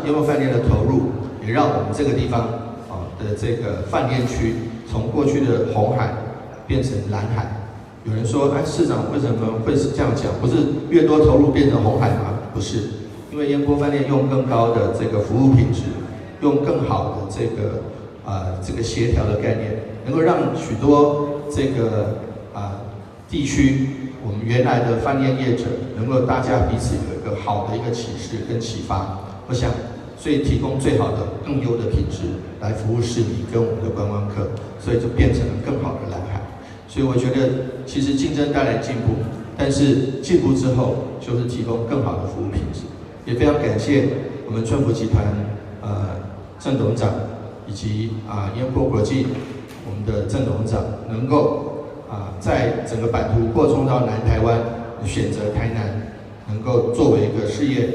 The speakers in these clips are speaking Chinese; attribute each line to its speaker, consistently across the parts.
Speaker 1: 烟波饭店的投入，也让我们这个地方的这个饭店区从过去的红海变成蓝海。有人说，哎，市长为什么会是这样讲？不是越多投入变成红海吗？不是，因为烟波饭店用更高的这个服务品质，用更好的这个协调的概念，能够让许多这个地区我们原来的饭店业者能够大家彼此有一个好的一个启示跟启发。我想，所以提供最好的、更优的品质来服务市民跟我们的观光客，所以就变成了更好的蓝海。所以我觉得，其实竞争带来进步，但是进步之后就是提供更好的服务品质。也非常感谢我们春福集团郑董事长以及烟波国际我们的郑董事长能够在整个版图扩充到南台湾，选择台南，能够作为一个事业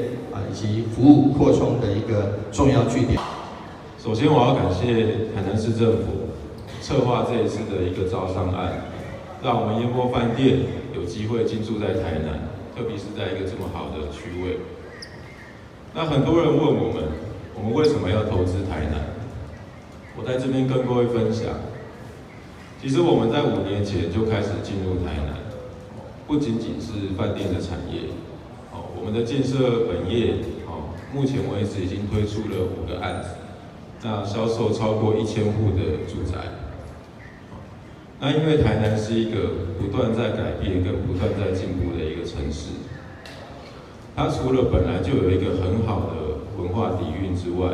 Speaker 1: 以及服务扩充的一个重要据点。
Speaker 2: 首先，我要感谢台南市政府策划这一次的一个招商案，让我们烟波饭店有机会进驻在台南，特别是在一个这么好的区位。那很多人问我们为什么要投资台南？我在这边跟各位分享，其实我们在5年前就开始进入台南，不仅仅是饭店的产业，我们的建设本业，目前为止已经推出了5个案子，那销售超过1000户的住宅。那因为台南是一个不断在改变跟不断在进步的一个城市，它除了本来就有一个很好的文化底蕴之外，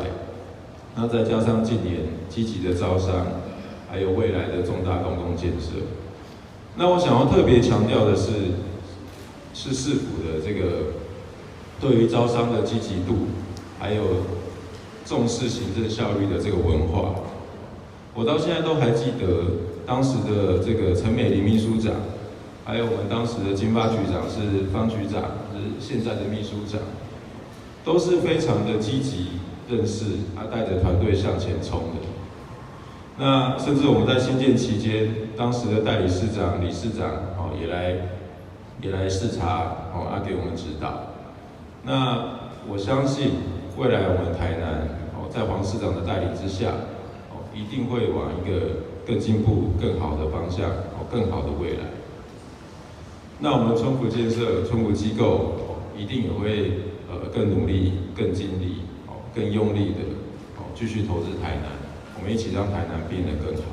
Speaker 2: 那再加上近年积极的招商，还有未来的重大公共建设，那我想要特别强调的是市府的这个对于招商的积极度，还有重视行政效率的这个文化。我到现在都还记得当时的这个陈美玲秘书长，还有我们当时的经发局长是方局长，是现在的秘书长，都是非常的积极认识，带着团队向前冲的。那甚至我们在新建期间，当时的代理市长、理事长也来视察，给我们指导。那我相信未来我们台南在黄市长的带领之下，一定会往一个更进步、更好的方向，更好的未来。那我们春福建设、春福机构一定也会更努力、更尽力、更用力的继续投资台南，我们一起让台南变得更好。